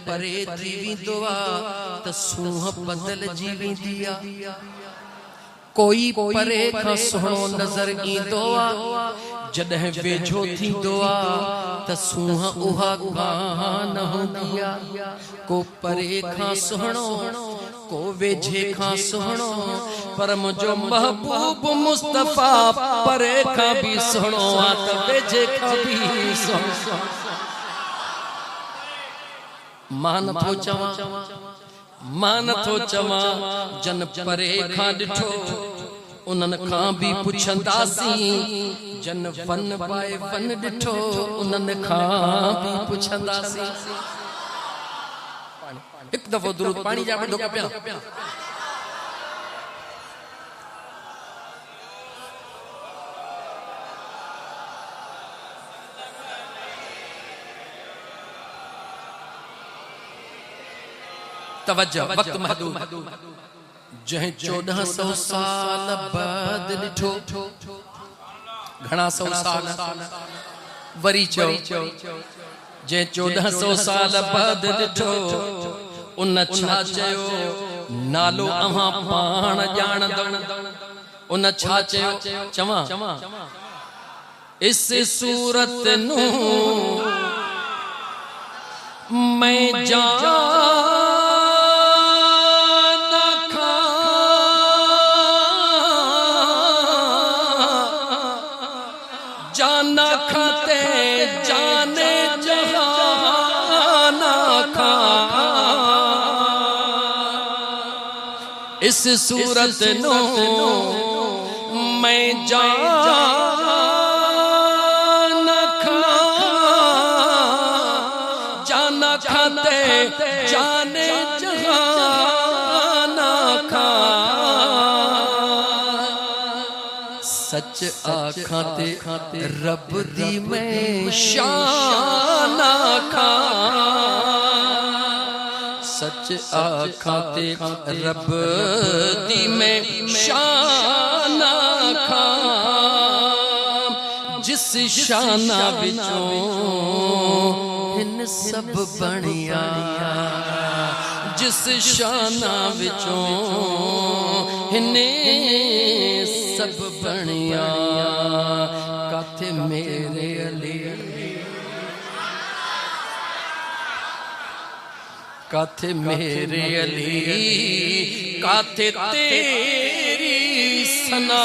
परे थी दुआ त सूह बदल जीवी दिया कोई परे खां सुहणो नजर ईंदो आ जॾहिं वेझो थींदो आ त सूह उहा कान हूंदी आ को परे खां सुहणो को वेझे खां सुहणो पर मुंहिंजो महबूब मुस्तफा परे खां भी सुहणो आ त वेझे खां भी सुहणो मान थो चवां जन परे खां ॾिठो उन्हनि खां भी पुछंदासीं जन वन पाए वन ॾिठो उन्हनि खां भी पुछंदासीं हिकु दफ़ो दुरूद पाणी जा वॾो कपिया तवज्जो वक्त महदूद जहीं 1400 साल बाद ॾिठो घणा सौ साल वरी चओ जहीं 1400 साल बाद ॾिठो उन छा चयो नालो अहां पाण ॼाणंदो उन छा चयो चवां इस सूरत नूं मैं जाना खाते जाने जहाना खा इस सूरत नो मैं जाना खाते जाने जहाना खा सच आखाते रब दी मैं शान आखा सच आखाते रब दी मैं शान आखा जिस शाना विचों इन सब बनिया जिस शाना विचों इने सब बनिया काथे मेरे अली काथे मेरे अली काथे तेरी सना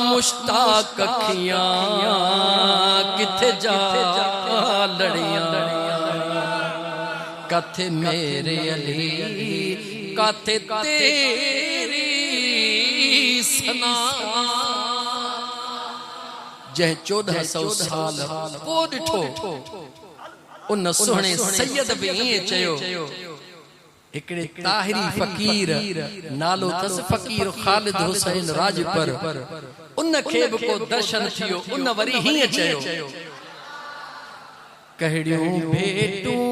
मुश्ताक अखियां किथे जा लड़ियां काथे मेरे अली काथे तेरी सना जै 1400 साल को ॾिठो उन सुहणे सैयद भी ईअं चयो हिकिड़े ताहिरी फ़कीर नालो तस फ़कीर ख़ालिद हुसैन राजपर उन खे बि को दर्शन थियो उन वरी हीअं चयो कहिड़ियूं भेटूं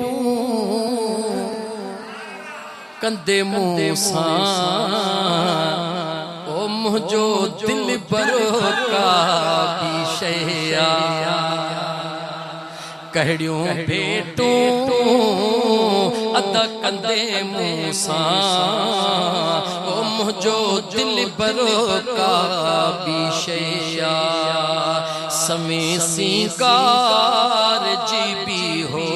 कंदे मूं सां ओ मुंहिंजो दिल बरो का भी शया कहिड़ियूं भेटूं अदा कंदे मूं सां ओ मुंहिंजो दिल बरो का भी शया समी सिंगार जी भी हो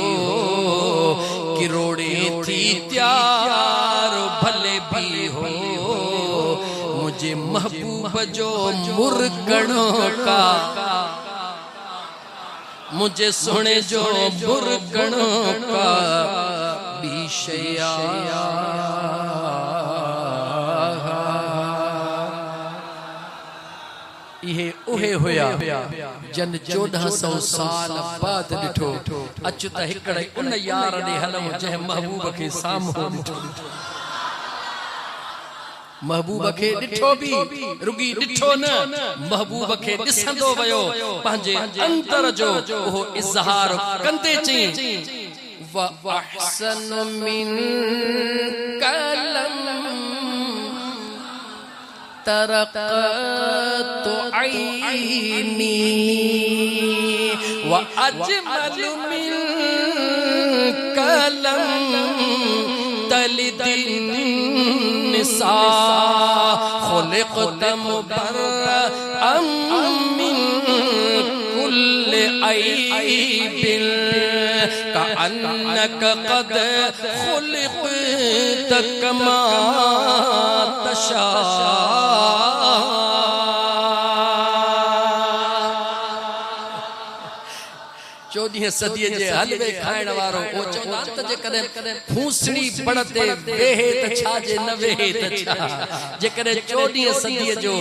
किरोड़े थी त्यार भले भी हो मुझे महबूब जो मुर्गणों का मुझे सुने जो मुर्गणों का विषया इहे उहे हुया जन 1400 साल बाद ॾिठो अच त हिकड़े उन यार ॾे हलऊं जंहिं महबूब खे साम्हूं ॾिठो महबूब खे ॾिठो भी रुगी ॾिठो न महबूब खे ॾिसंदो वयो पंहिंजे अंतर जो उहो इज़हार कंदे चई व अहसन मिन कलम तरक़त ऐनी व अजमल मिन खुलिक़त मुबर्रअम मिन कुल्लि ऐबिन कअन्नक क़द खुलिक़त कमा तशा। 14 सदी जे हलवे खाइण वारो ओ चवंदा त जे कदे फूसड़ी पड़ते वेहे त छा जे न वेहे त छा। जे कदे 14 सदी जो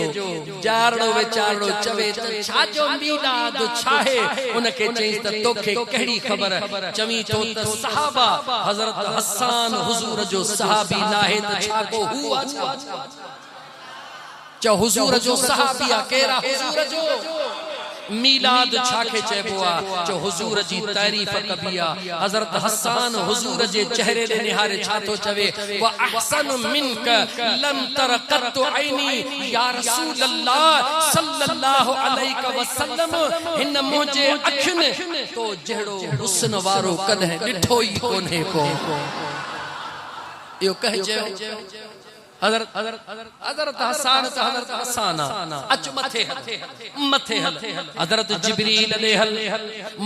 जारड़ो वेचारड़ो चवे त छा जो मीलाद छाहे उनके चई त तोखे कहिड़ी ख़बर चवी तो त सहाबा हज़रत हसन हुजूर जो सहाबी नाहे त छा को हुआ छा चो हुजूर जो सहाबी आ केरा हुजूर जो मीलाद छाखे चेबुआ जो हुजूर जी तारीफ कबिया। हजरत हसन हुजूर जे चेहरे दे निहारे छातो चवे व अहसन मिनक लम तर कत ऐनी या रसूल अल्लाह सल्लल्लाहु अलैहि वसल्लम हिन मुझे अखिन तो जहड़ो हुस्न वारो कदे डिठो ही कोने को यो कह जे हजरत हसन तो हजरत हसाना अच मथे हल हजरत जिब्रील ले हल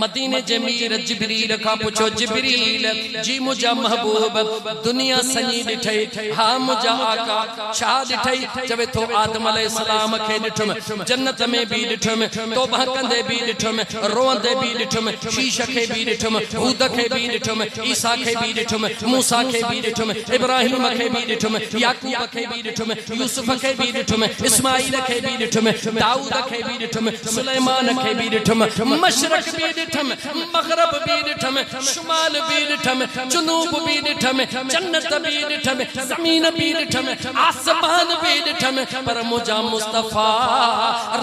मदीने जे मीर जिब्रील का पूछो जिब्रील जी मुजा महबूब दुनिया सनी दिठई हा मुजा आका छा दिठई चवे तो आदम अलैहिस्सलाम के दिठम जन्नत में भी दिठम तौबा कंदे भी दिठम रोंदे भी दिठम शीश के भी दिठम हूद के भी दिठम ईसा के भी दिठम मूसा के भी दिठम इब्राहिम के भी दिठम याकूब के भी दिठम यूसुफ के भी दिठम इस्माइल के भी दिठम दाऊद के भी दिठम सुलेमान के भी दिठम मशरक भी दिठम मगरब भी दिठम शुमाल भी दिठम जुनूब भी दिठम जन्नत भी दिठम जमीन भी दिठम आसमान भी दिठम पर मुजा मुस्तफा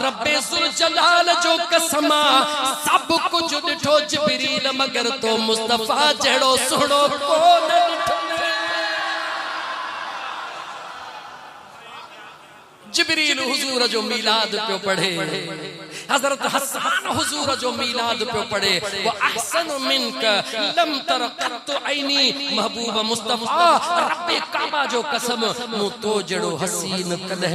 रब्बे जुल जलाल जो कसमा सब कुछ दिठो जिब्रील मगर तो मुस्तफा जड़ो सुनो कोन दिठम। जिब्रील हुजूर जो मीलाद पे पढ़े हजरत हसन हुजूर जो मीलाद पे पढ़े व अहसन मिनक लम तर कत ऐनी महबूब मुस्तफा रब्बे काबा जो कसम मु तो जड़ो हसीन कदे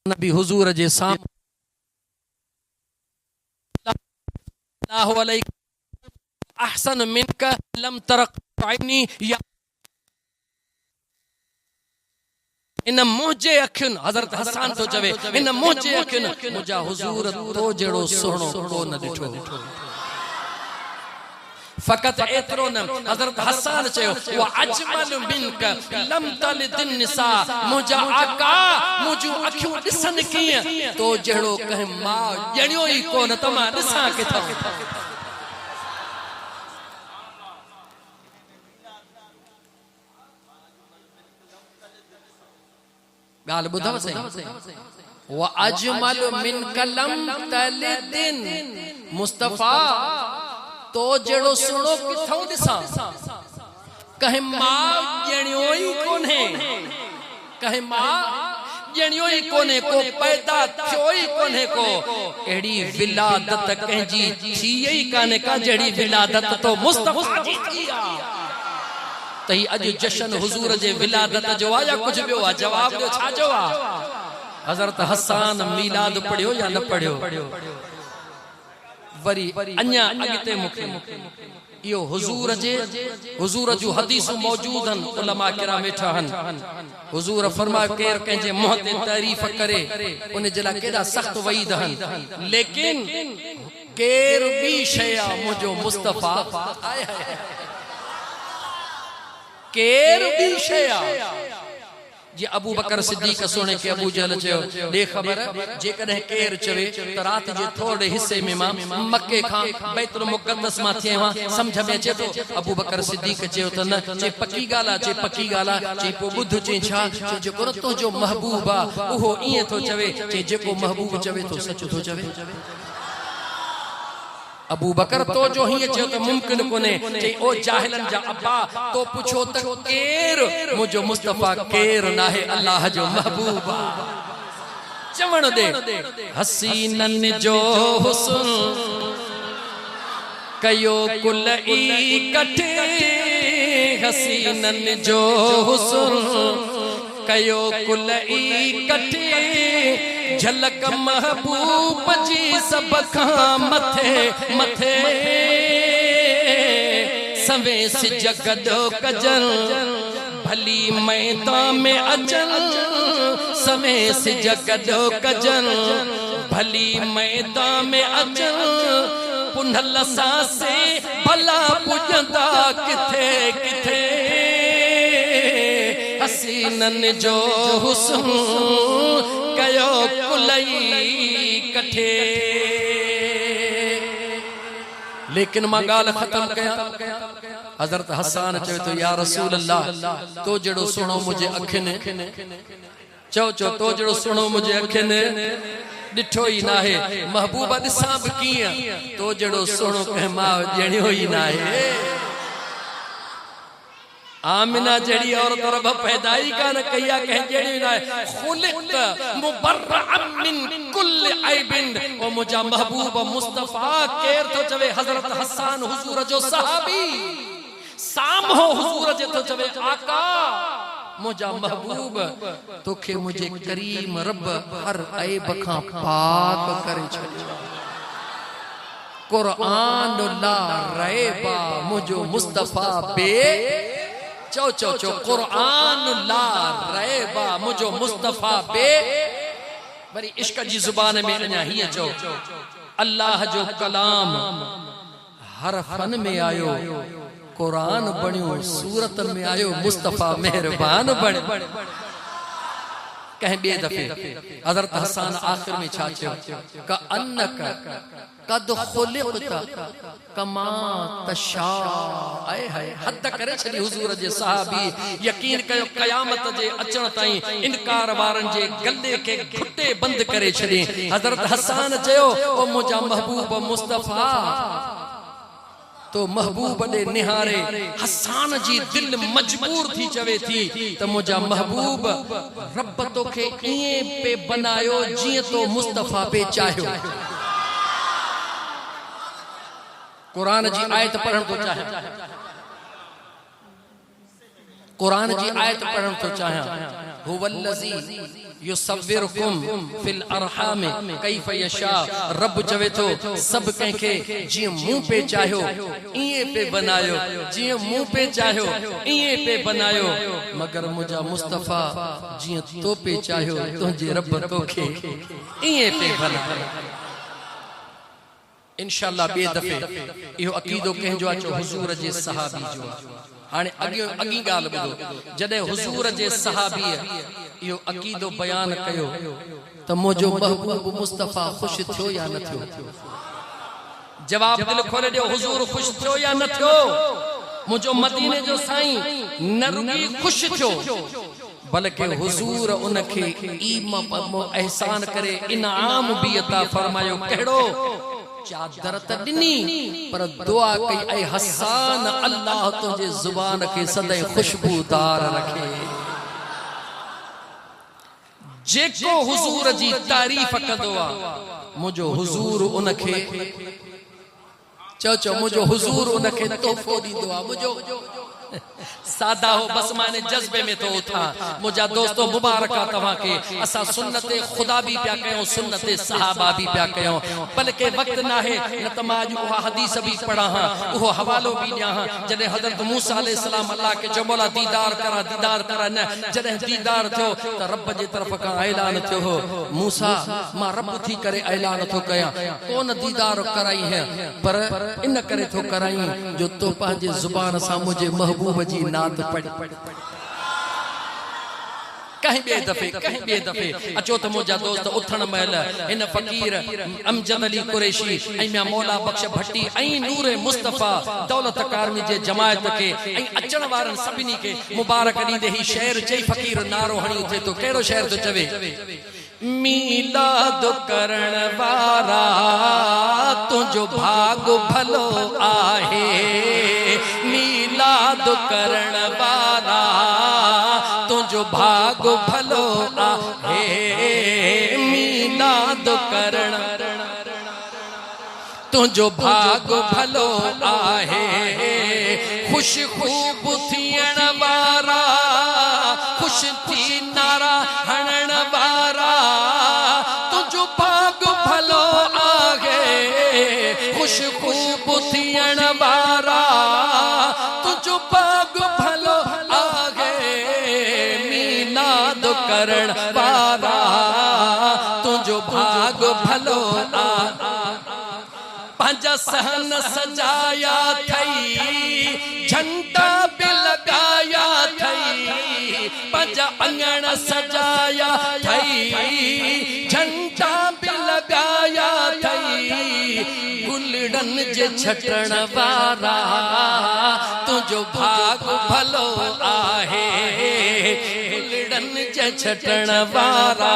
नबी हुजूर जे सामने अहसन मिनक लम तरक ऐनी या इन मुझे अखिन हजरत हसन तो चवे इन मुझे अखिन मुजा हुजूर तो जड़ो सोहणो को न दिठो फकत एतरो न हजरत हसन चयो व अजमल मिनक लम तलिद निसा मुजा आका मुजू अखियों दिसन किए तो जड़ो कह मां जणियो ही कोन तमा दिसा के था गाल बुधाव सही व अजमल मिनक लम तलिद मुस्तफा तो जड़ो सुनो किथों दिसा कहे मां जणियो ही कोने कहे मां जणियो ही कोने को पैदा थियो ही कोने को एड़ी विलादत कहजी थी ही काने का जड़ी विलादत तो मुस्तफा जी थिया तई अज जशन हुजूर जे विलादत जो आया कुछ बियो आ जवाब दो छा जो आ हजरत हसन मीलाद पढ़ियो या न पढ़ियो वरी अन्या अगते मुखे यो हुजूर जो हदीस मौजूद हन उलमा किराम वेठा हन हुजूर फरमायो केर कंहिंजे मुंह ते तारीफ़ करे उन जे लाइ केॾा सख़्त वईद हन लेकिन केर बि शइ आहे मुंहिंजो मुस्तफ़ा केर बि शइ आहे जी अबू बकर सिद्दीक सोने के अबू जहल चयो दे खबर जेकॾहिं केर चवे त रात जे थोड़े हिस्से में मां मक्के खां बैतुल मुक़द्दस मां थिए हां समझ में अचे तो अबू बकर सिद्दीक चयो त न चे पक्की ॻाल्हि चे पक्की ॻाल्हि चे पोइ ॿुध चे छा चे जेको न तुंहिंजो महबूब आहे उहो ईअं थो चवे चे जेको महबूब चवे तो सच थो चवे अबू बकर तो जो ही चयो त मुमकिन कोने चे ओ जाहिलन जा अब्बा तो पुछो त केर मुझो मुस्तफा केर नाहे अल्लाह जो महबूब चवण दे हसीनन जो हुस्न कयो कुल इकट्ठे हसीनन जो हुस्न कयो कुल इकट्ठे झलक महबूब जी सब खां मथे मथे सवेस जगदो कजल भली मैदान में अचल सवेस जगदो कजल भली मैदान में अचल पुनल सासे भला पुजंदा किथे किथे हसीनन जो हुस्न कयो कुलई कठे लेकिन मां गाल खत्म कया हजरत हसन चवे तो या रसूल अल्लाह तो जड़ो सुनो मुझे अखिन चो चो तो जड़ो सुनो मुझे अखिन डिठो ही ना है महबूबा दिसा भी किया तो जड़ो सुनो कह मां जणियो ही ना है आमिना जड़ी औरत रब पैदाई का न कहिया कह जड़ी ना खुलिक मुबर्रअन मिन कुल ऐबिन ओ मुजा महबूब मुस्तफा केर तो चवे हजरत हसन हुजूर जो सहाबी साम हो हुजूर जे तो चवे आका मुजा महबूब तोखे मुझे करीम रब हर ऐब खां पाक करे छॾियो कुरान ला रैबा मुजो मुस्तफा बे चो चो चो कुरान ला रैबा मुझो मुस्तफा बे वरी इश्क जी जुबान में अञा हीअं चो अल्लाह जो कलाम हर फन में आयो कुरान बणियो सूरत में आयो मुस्तफा मेहरबान बण कहीं बे दफे हजरत हसन आखिर में छा चयो का अन्नक कद खुलिक़ता कमा तशा आए हाय हद करे छडी हुजूर जे सहाबी यकीन कयो क़यामत जे अचण ताईं इनकार वारन जे गले के घुटे बंद करे छडी हजरत हसन चयो ओ मुजा महबूब मुस्तफा तो महबूब ने निहारे हसन जी दिल मजबूर थी चवे थी त मुजा महबूब रब तोखे इए पे बनायो जिए तो मुस्तफा पे चाह्यो कुरान जी आयत पढ़ण तो चाहे कुरान जी आयत पढ़ण तो चाहे हुवल्लज़ी युसव्विरुकुम फिल अरहाम कैफ यशा रब चवे तो सब कंखे जी मुंह पे चाह्यो इए पे बनायो जी मुंह पे चाह्यो इए पे बनायो मगर मुजा मुस्तफा जी तो पे चाह्यो तुझे रब तोखे इए पे बनायो इंशाअल्लाह बे दफे इहो अकीदो कंहिंजो अचो हुजूर जे सहाबी जो हाणे अगी गाल बुधो जडे हुजूर जे सहाबी इहो अकीदो बयान कयो त मुजो महबूब मुस्तफा खुश थियो या न थियो जवाब दिल खोले दियो हुजूर खुश थियो या न थियो मुजो मदीने जो साईं न रुगी खुश थियो बल्कि हुजूर उनखे एहसान करे इनाम भी अता फरमायो कहिड़ो चादर त दिनी पर दुआ कई ऐ हसन अल्लाह तुझे जुबान के सदै खुशबूदार रखे जेको हुजूर जी तारीफ कंदो आ मुजो हुजूर उनखे चो मुजो हुजूर उनखे तोहफो दींदो आ मुजो सादा हो बस माने जज्बे में तो था मुझा दोस्तों मुबारका तवा के असा सुन्नत खुदा भी प्या कयो सुन्नत सहाबा भी प्या कयो बल्कि वक्त ना है न तमाज वो हदीस भी पढ़ा हां वो हवालो भी दिया हां जने हजरत मूसा अलैहि सलाम अल्लाह के जो मौला दीदार करा न जने दीदार थियो त रब जे तरफ का ऐलान थियो हो मूसा मां रब थी करे ऐलान थो कया कोन दीदार कराई है पर इन करे थो कराई जो तो पांजे जुबान सा मुझे महबूब जी नात पढ़ी कहीं बे दफे अचो तो मुझा दोस्त उथण महल इन फकीर अमजद अली कुरैशी ऐं म्या मौला बख्श भट्टी ऐं नूर मुस्तफा दौलत कारमी जे जमायत के ऐं अचण वारन सभिनी के मुबारक ॾींदे ही शहर चई फकीर नारो हणी उथे तो कहिड़ो शहर तो चवे मीलाद करण वारा तुझो भाग भलो आहे मीलाद करण वारा तुझो भाग भलो आहे मीलाद करण तुझो भाग भलो आहे खुश खूब थियण वारा खुश थी नारा हणण वारा तुझो भाग भलो आहे खुश खूब थियण वारा तुझो भाग भलो आहे मीलाद करण वारा तुझो भाग भलो आहे पंजा सहन सजाया थई झंडा भी लगाया थई पंजा अंगण सजाया थई झंडा भी लगाया थई गुलड़न जे छटण वारा तुझो भाग भलो आहे गुलड़न जे छटण वारा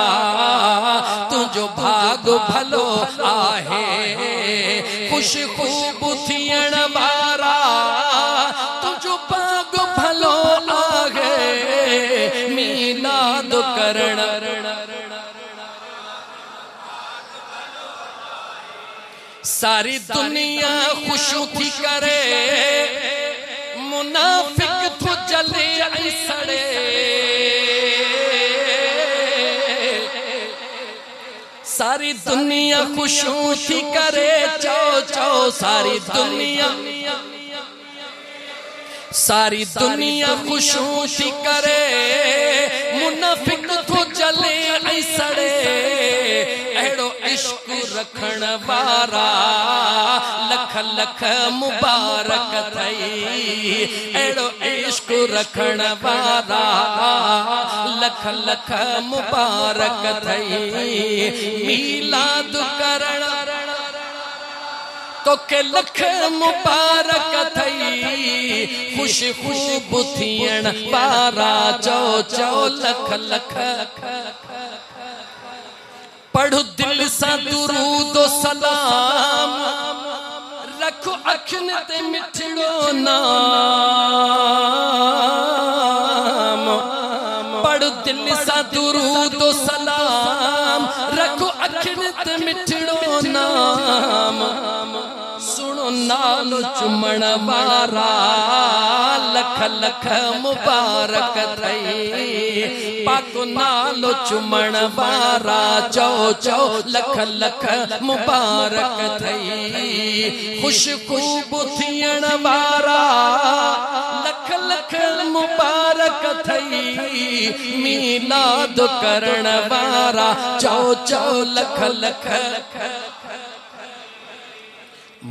तुझो भाग भलो आहे खुश खूब थियण वारा तुझो भाग भलो आहे मीलाद करण सारी दुनिया खुशू थी करे मुनाफिक तो जले ऐं सड़े सारी दुनिया खुशू थी करे चो चो सारी दुनिया खुशू थी करे मुनाफिक तो जले ऐं सड़े अहिड़ो इश्क रखण वारा लख लख मुबारक थई अहिड़ो इश्क रखण वारा लख लख मुबारक थई मीलाद करण तोखे लख मुबारक थई खुश खूब थियण वारा चो चो लख लख पढ़ो दिल सा दुरूद सलाम रखो अखिन ते मिठड़ो नाम पढ़ो दिल सा दुरूद सलाम रखो अखिन ते मिठड़ो नाम सुनो नालो चुमण वारा लख लख मुबारक थई पाको नालो चुमण वारा चो चो लख लख मुबारक थई खुश खूब थियण वारा लख लख मुबारक थई मीलाद करण वारा चो चो लख लख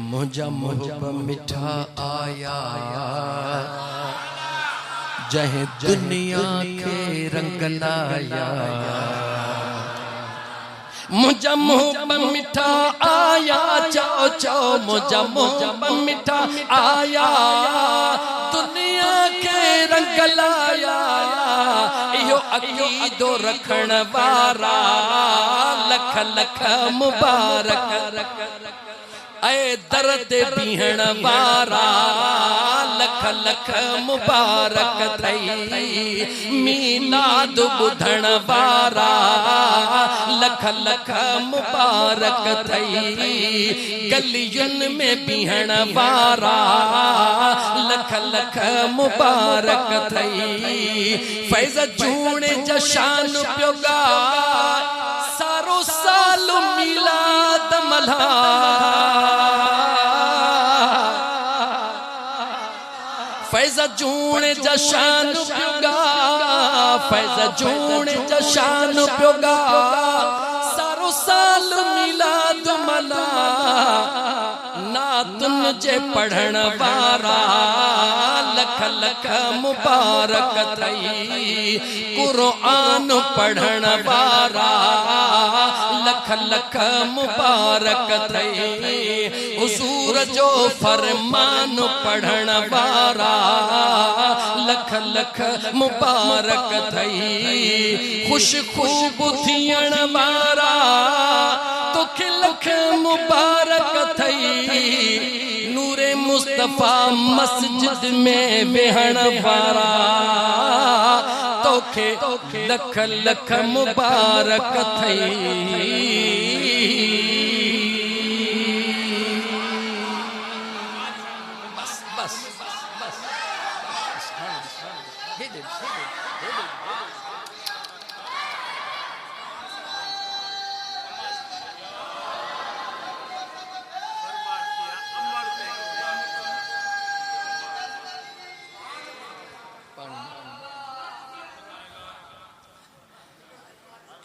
मुझा मोहब मिठा आया जहे दुनिया के रंग लाया मुझा मोहब मिठा आया चो चो मुझा मोहब मिठा आया दुनिया के रंग लाया इहो अकीदो रखण वारा लख लख मुबारक ऐ दर ते बीहण वारा लख लख मुबारक थई मीलाद ॿुधण वारा लख लख मुबारक थई गलियुन में बिहण वारा लख लख मुबारक थई फैज जूणे जशान प्योगा सारो साल मिलाद मल्हा फैज़ जूणे जशान प्योगा फैज़ जूणे जशान प्योगा सारो साल मिलाद मला नातुन जे पढ़ण वारा लख लख मुबारक थई कुरान पढ़ण वारा लख लख मुबारक थई हुजूर जो फरमान पढ़ण वारा लख लख मुबारक थई खुश खूब थियण वारा तोखे लख मुबारक थई नूरे मुस्तफा मस्जिद में वेहण वारा तोखे लख लख मुबारक थई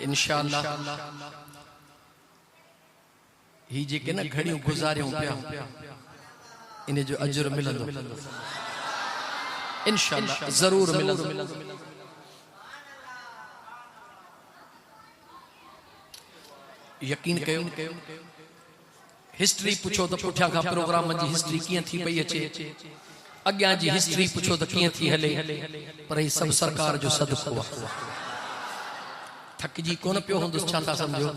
इंशाअल्लाह ही जेके न घड़ियों गुजारियों पिया इन्हें जो अजर मिलंदो इंशाअल्लाह जरूर मिलंदो यकीन कयो हिस्ट्री पूछो तो पुठिया का प्रोग्राम जी हिस्ट्री किए थी पई अचे अग्या जी हिस्ट्री पूछो तो किए थी हले पर ही सब सरकार जो सदको थकजी कोन पियो हुंदुसि छा था समझो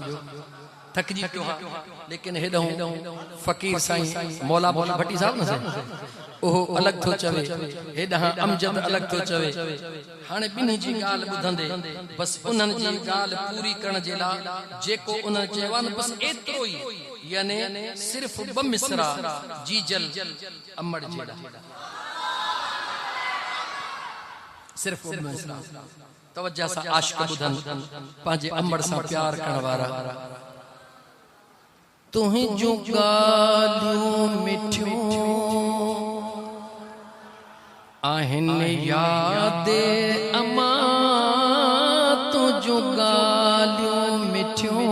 थकजी पियो लेकिन हेॾो फकीर साईं मौला भट्टी साहब न ओहो अलग थो चवे हेॾा अमजद अलग थो चवे हाणे बिन्ही जी ॻाल्हि ॿुधंदे बस उन्हनि जी ॻाल्हि पूरी करण जे लाइ जेको उन्हनि चयो आहे बस एतिरो ई यानी सिर्फ़ ॿ मिसरा जीजल अमड़ जेड़ा सिर्फ़ ॿ मिसरा तवज्जा सा आशिक बुधन पांजे अमड़ सा प्यार करण वारा तुहि जो गालियों मिठियों आहिन याद अमा तुझो गालियों मिठियों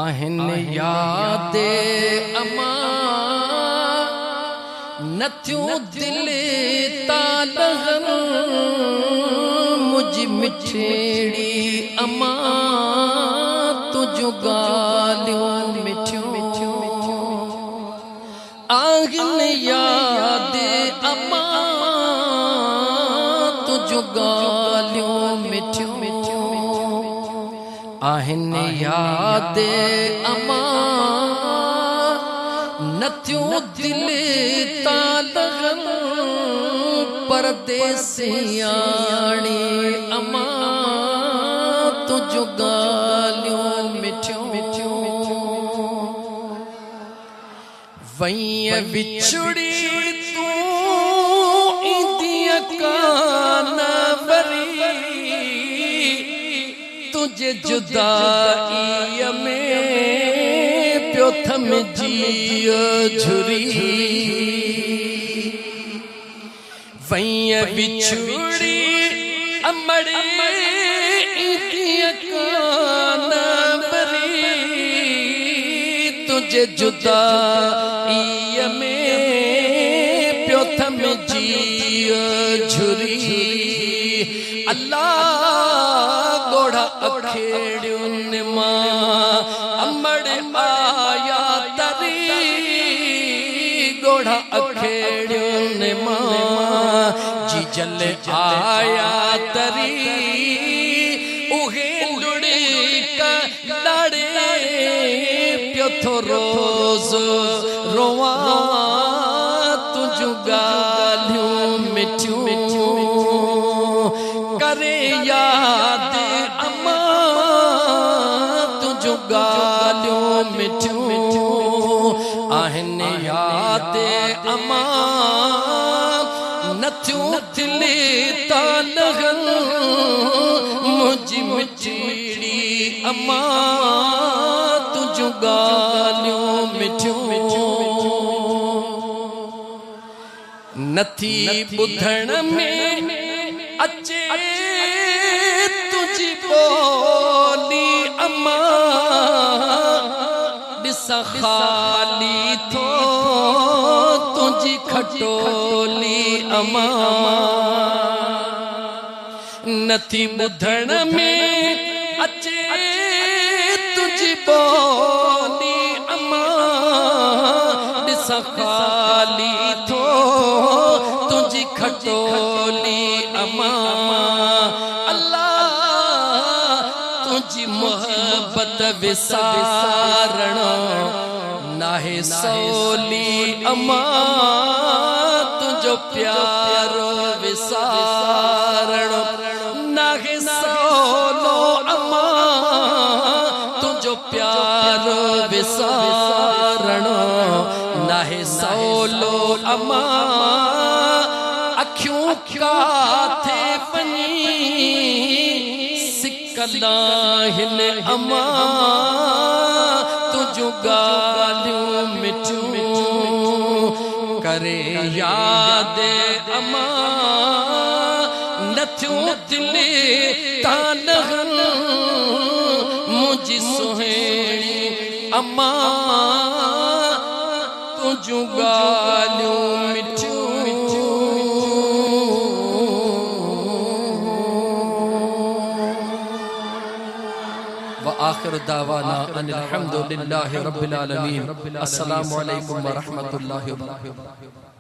आहिन याद अमा नथियों दिल तालगन मुझ मिठड़ी अमा तुझो गालियों मिठियों आहिन याद अमा तुझो गालियों मिठियों आहिन याद अमा नथियों दिल तालगन परदेसियाणी अमा तुझो गालियों मिठियों वही बिछड़ी तू इंदिया कान बरी तुझे जुदाई में प्यो थम जियो झुरी वही बिछड़ी अमड़े इंदिया कान बरी तुझे जुदाई में प्यो थम जियो झुरी अल्लाह गोड़ा अखेड़ुन मां अमड़ आया तरी गोड़ा अखेड़ुन मां जी जल आया तरी उहे लुड़ी का लड़े प्यो थो रोज रोवा तुझो गालियों मिठियों करे याद अमा मिठियूं आहिनि याद अमा नथियूं दिलि तां लॻन मुंहिंजी मिठड़ी अमा तुंहिंजूं ॻाल्हियूं मिठियूं नथी ॿुधण में अचे तुझी बोली अम्मा ॾिसां ख़ाली थो तुझी खटोली अम्मा नथी ॿुधण में अचे तुझी बोली अम्मा ॾिसां ख़ाली थो तुझी खटोली अम्मा तुझी मोहब्बत विसारण नाहे सवली अम्मा तुझो प्यारो विसारण नाहे सवलो अम्मा तुझो प्यारो विसारण नाहे सवलो अम्मा अखियूं काथे वञी सिकलाहिन अम्मा तुझूं ॻाल्हियूं मिठियूं करे याद अम्मा नथियूं दिलि तां लॻन मुंहिंजी सुहिणी अम्मा तुझूं ॻाल्हियूं मिठियूं आखिर दावाना अनिल हम्दुलिल्लाहि रब्बिल आलमीन। अस्सलामु अलैकुम व रहमतुल्लाहि व बरकातुहू।